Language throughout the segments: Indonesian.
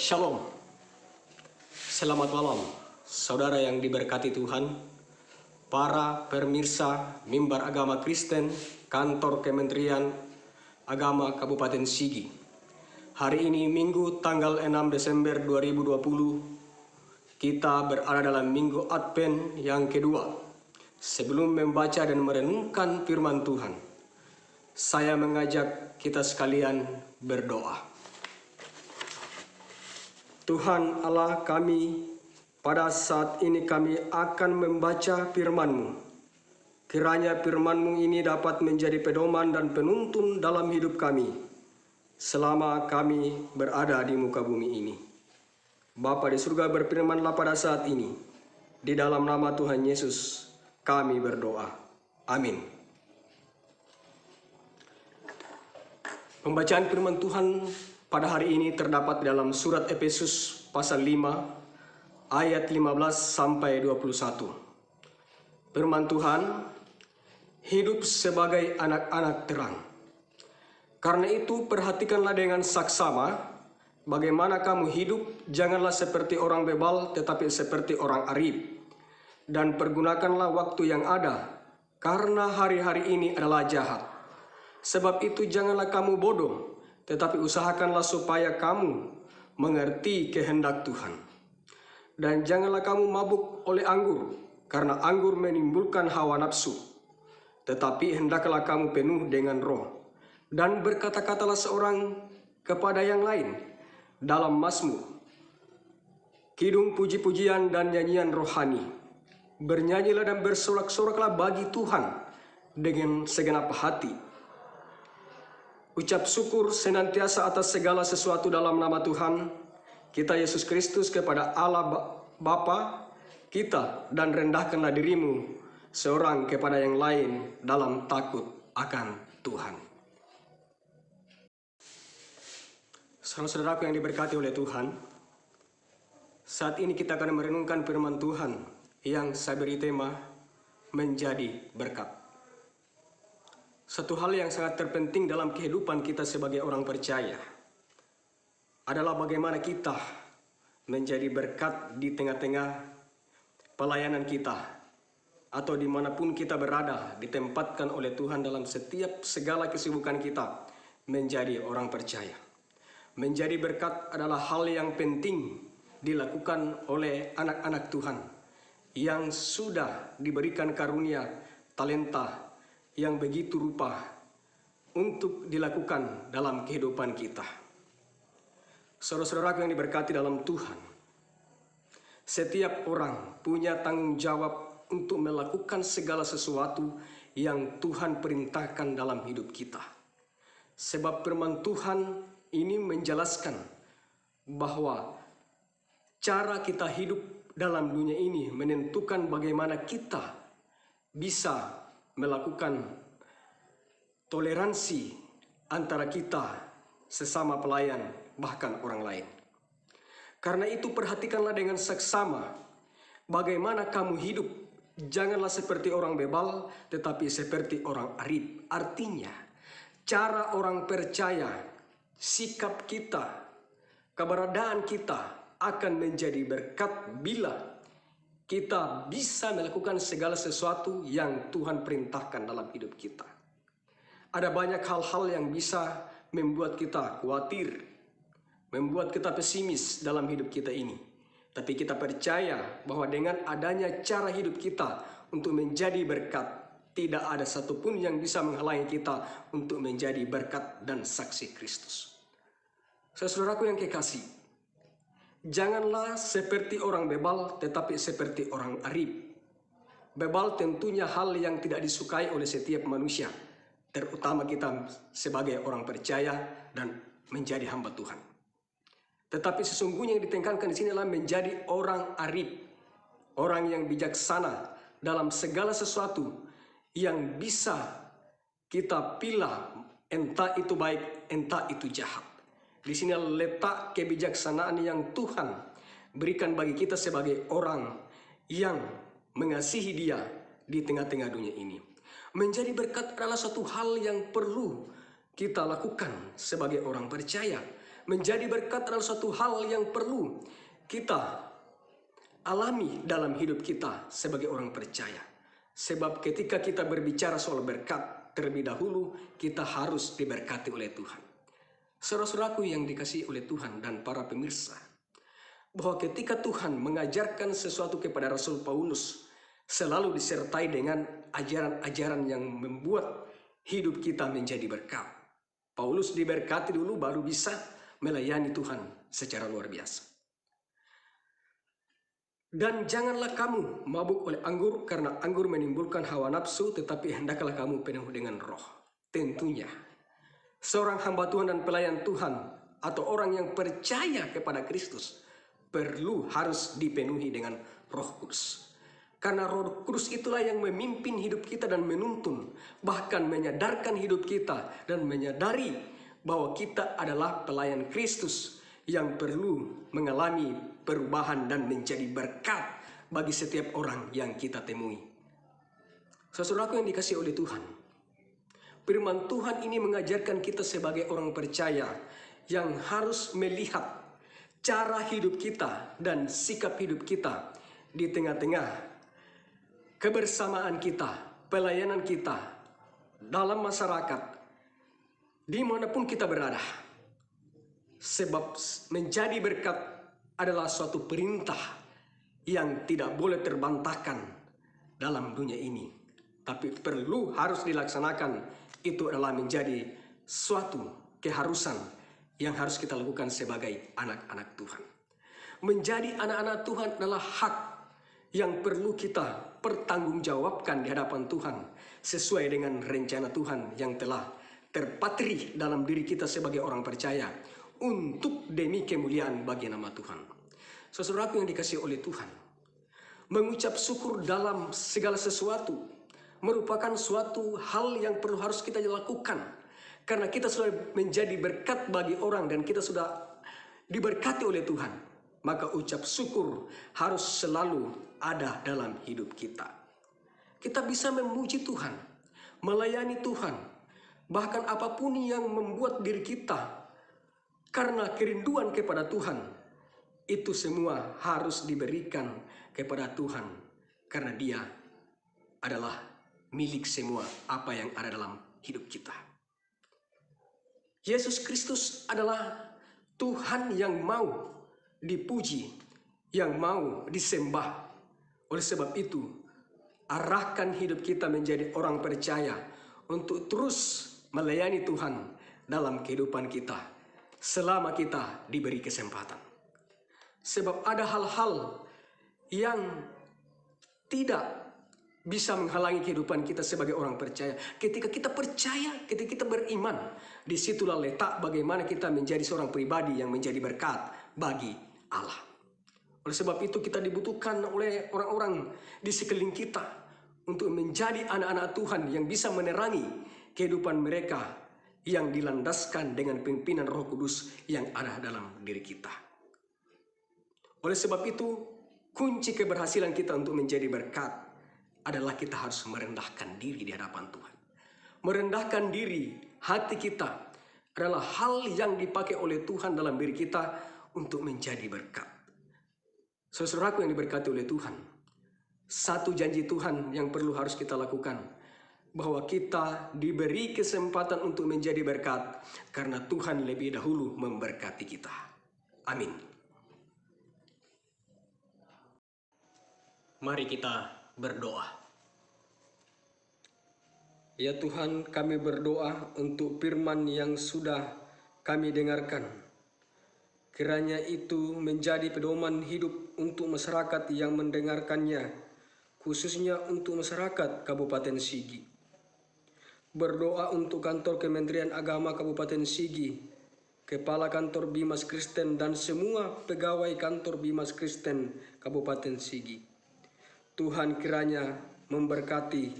Shalom. Selamat malam, saudara yang diberkati Tuhan, para pemirsa Mimbar Agama Kristen, Kantor Kementerian Agama Kabupaten Sigi. Hari ini Minggu tanggal 6 Desember 2020, kita berada dalam Minggu Advent yang kedua. Sebelum membaca dan merenungkan firman Tuhan, saya mengajak kita sekalian berdoa. Tuhan Allah kami, pada saat ini kami akan membaca firman-Mu. Kiranya firman-Mu ini dapat menjadi pedoman dan penuntun dalam hidup kami selama kami berada di muka bumi ini. Bapa di surga, berfirmanlah pada saat ini. Di dalam nama Tuhan Yesus kami berdoa. Amin. Pembacaan firman Tuhan pada hari ini terdapat dalam surat Efesus pasal 5 ayat 15 sampai 21. Firman Tuhan, hidup sebagai anak-anak terang. Karena itu perhatikanlah dengan saksama bagaimana kamu hidup, janganlah seperti orang bebal tetapi seperti orang arif. Dan pergunakanlah waktu yang ada, karena hari-hari ini adalah jahat. Sebab itu janganlah kamu bodoh, tetapi usahakanlah supaya kamu mengerti kehendak Tuhan. Dan janganlah kamu mabuk oleh anggur, karena anggur menimbulkan hawa nafsu. Tetapi hendaklah kamu penuh dengan roh. Dan berkata-katalah seorang kepada yang lain dalam mazmur, kidung puji-pujian dan nyanyian rohani. Bernyanyilah dan bersorak-soraklah bagi Tuhan dengan segenap hati. Ucap syukur senantiasa atas segala sesuatu dalam nama Tuhan kita Yesus Kristus kepada Allah Bapa kita, dan rendahkanlah dirimu seorang kepada yang lain dalam takut akan Tuhan. Saudara-saudaraku yang diberkati oleh Tuhan, saat ini kita akan merenungkan firman Tuhan yang saya beri tema menjadi berkat. Satu hal yang sangat terpenting dalam kehidupan kita sebagai orang percaya adalah bagaimana kita menjadi berkat di tengah-tengah pelayanan kita, atau dimanapun kita berada, ditempatkan oleh Tuhan dalam setiap segala kesibukan kita menjadi orang percaya. Menjadi berkat adalah hal yang penting dilakukan oleh anak-anak Tuhan yang sudah diberikan karunia talenta yang begitu rupa untuk dilakukan dalam kehidupan kita. Saudara-saudaraku yang diberkati dalam Tuhan, setiap orang punya tanggung jawab untuk melakukan segala sesuatu yang Tuhan perintahkan dalam hidup kita. Sebab firman Tuhan ini menjelaskan bahwa cara kita hidup dalam dunia ini menentukan bagaimana kita bisa melakukan toleransi antara kita sesama pelayan, bahkan orang lain. Karena itu perhatikanlah dengan seksama bagaimana kamu hidup. Janganlah seperti orang bebal, tetapi seperti orang arif. Artinya, cara orang percaya, sikap kita, keberadaan kita akan menjadi berkat bila kita bisa melakukan segala sesuatu yang Tuhan perintahkan dalam hidup kita. Ada banyak hal-hal yang bisa membuat kita khawatir, membuat kita pesimis dalam hidup kita ini. Tapi kita percaya bahwa dengan adanya cara hidup kita untuk menjadi berkat, tidak ada satupun yang bisa menghalangi kita untuk menjadi berkat dan saksi Kristus. Saudaraku yang kekasih, janganlah seperti orang bebal, tetapi seperti orang arif. Bebal tentunya hal yang tidak disukai oleh setiap manusia, terutama kita sebagai orang percaya dan menjadi hamba Tuhan. Tetapi sesungguhnya yang ditekankan di sini adalah menjadi orang arif, orang yang bijaksana dalam segala sesuatu yang bisa kita pilih, entah itu baik, entah itu jahat. Di sini letak kebijaksanaan yang Tuhan berikan bagi kita sebagai orang yang mengasihi Dia di tengah-tengah dunia ini. Menjadi berkat adalah suatu hal yang perlu kita lakukan sebagai orang percaya. menjadi berkat adalah suatu hal yang perlu kita alami dalam hidup kita sebagai orang percaya. Sebab ketika kita berbicara soal berkat, terlebih dahulu kita harus diberkati oleh Tuhan. Saudara-saudaraku yang dikasihi oleh Tuhan dan para pemirsa, bahwa ketika Tuhan mengajarkan sesuatu kepada Rasul Paulus, selalu disertai dengan ajaran-ajaran yang membuat hidup kita menjadi berkat. Paulus diberkati dulu baru bisa melayani Tuhan secara luar biasa. Dan janganlah kamu mabuk oleh anggur, karena anggur menimbulkan hawa nafsu, tetapi hendaklah kamu penuh dengan roh. Tentunya seorang hamba Tuhan dan pelayan Tuhan atau orang yang percaya kepada Kristus harus dipenuhi dengan Roh Kudus. Karena Roh Kudus itulah yang memimpin hidup kita dan menuntun, bahkan menyadarkan hidup kita dan menyadari bahwa kita adalah pelayan Kristus yang perlu mengalami perubahan dan menjadi berkat bagi setiap orang yang kita temui. Saudaraku yang dikasihi oleh Tuhan, firman Tuhan ini mengajarkan kita sebagai orang percaya yang harus melihat cara hidup kita dan sikap hidup kita di tengah-tengah kebersamaan kita, pelayanan kita dalam masyarakat, dimanapun kita berada. Sebab menjadi berkat adalah suatu perintah yang tidak boleh terbantahkan dalam dunia ini. Tapi harus dilaksanakan. Itu adalah menjadi suatu keharusan yang harus kita lakukan sebagai anak-anak Tuhan. Menjadi anak-anak Tuhan adalah hak yang perlu kita pertanggungjawabkan di hadapan Tuhan sesuai dengan rencana Tuhan yang telah terpatri dalam diri kita sebagai orang percaya untuk demi kemuliaan bagi nama Tuhan. Saudaraku yang dikasihi oleh Tuhan, mengucap syukur dalam segala sesuatu merupakan suatu hal yang harus kita lakukan, karena kita sudah menjadi berkat bagi orang dan kita sudah diberkati oleh Tuhan. Maka ucap syukur harus selalu ada dalam hidup kita. Kita bisa memuji Tuhan, melayani Tuhan, bahkan apapun yang membuat diri kita karena kerinduan kepada Tuhan, itu semua harus diberikan kepada Tuhan, karena Dia adalah milik semua apa yang ada dalam hidup kita. Yesus Kristus adalah Tuhan yang mau dipuji, yang mau disembah. Oleh sebab itu, arahkan hidup kita menjadi orang percaya untuk terus melayani Tuhan dalam kehidupan kita selama kita diberi kesempatan. Sebab ada hal-hal yang tidak bisa menghalangi kehidupan kita sebagai orang percaya. Ketika kita percaya, ketika kita beriman, disitulah letak bagaimana kita menjadi seorang pribadi yang menjadi berkat bagi Allah. Oleh sebab itu kita dibutuhkan oleh orang-orang di sekeliling kita untuk menjadi anak-anak Tuhan yang bisa menerangi kehidupan mereka yang dilandaskan dengan pimpinan Roh Kudus yang ada dalam diri kita. Oleh sebab itu, kunci keberhasilan kita untuk menjadi berkat adalah kita harus merendahkan diri di hadapan Tuhan. Merendahkan diri, hati kita adalah hal yang dipakai oleh Tuhan dalam diri kita untuk menjadi berkat. Saudaraku yang diberkati oleh Tuhan, satu janji Tuhan yang harus kita lakukan, bahwa kita diberi kesempatan untuk menjadi berkat karena Tuhan lebih dahulu memberkati kita. Amin. Mari kita berdoa. Ya Tuhan, kami berdoa untuk firman yang sudah kami dengarkan. Kiranya itu menjadi pedoman hidup untuk masyarakat yang mendengarkannya, khususnya untuk masyarakat Kabupaten Sigi. Berdoa untuk kantor Kementerian Agama Kabupaten Sigi, Kepala Kantor Bimas Kristen dan semua pegawai kantor Bimas Kristen Kabupaten Sigi. Tuhan kiranya memberkati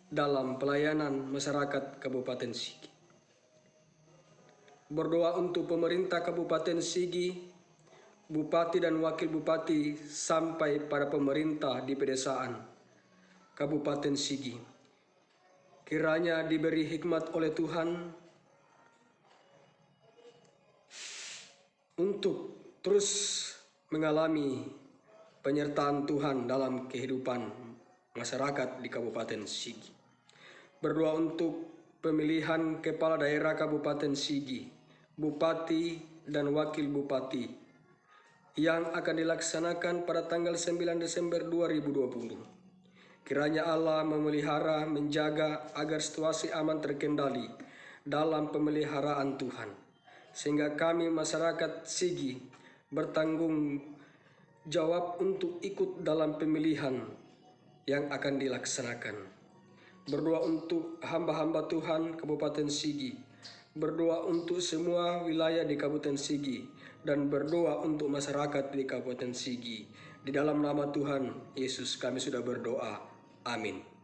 dalam pelayanan masyarakat Kabupaten Sigi. Berdoa untuk pemerintah Kabupaten Sigi, Bupati dan Wakil Bupati sampai pada pemerintah di pedesaan Kabupaten Sigi. Kiranya diberi hikmat oleh Tuhan terus mengalami penyertaan Tuhan dalam kehidupan masyarakat di Kabupaten Sigi. Berdoa untuk pemilihan kepala daerah Kabupaten Sigi, bupati dan wakil bupati yang akan dilaksanakan pada tanggal 9 Desember 2020. Kiranya Allah memelihara, menjaga agar situasi aman terkendali dalam pemeliharaan Tuhan, sehingga kami masyarakat Sigi bertanggung jawab untuk ikut dalam pemilihan yang akan dilaksanakan. Berdoa untuk hamba-hamba Tuhan Kabupaten Sigi, berdoa untuk semua wilayah di Kabupaten Sigi, dan berdoa untuk masyarakat di Kabupaten Sigi. Di dalam nama Tuhan Yesus kami sudah berdoa. Amin.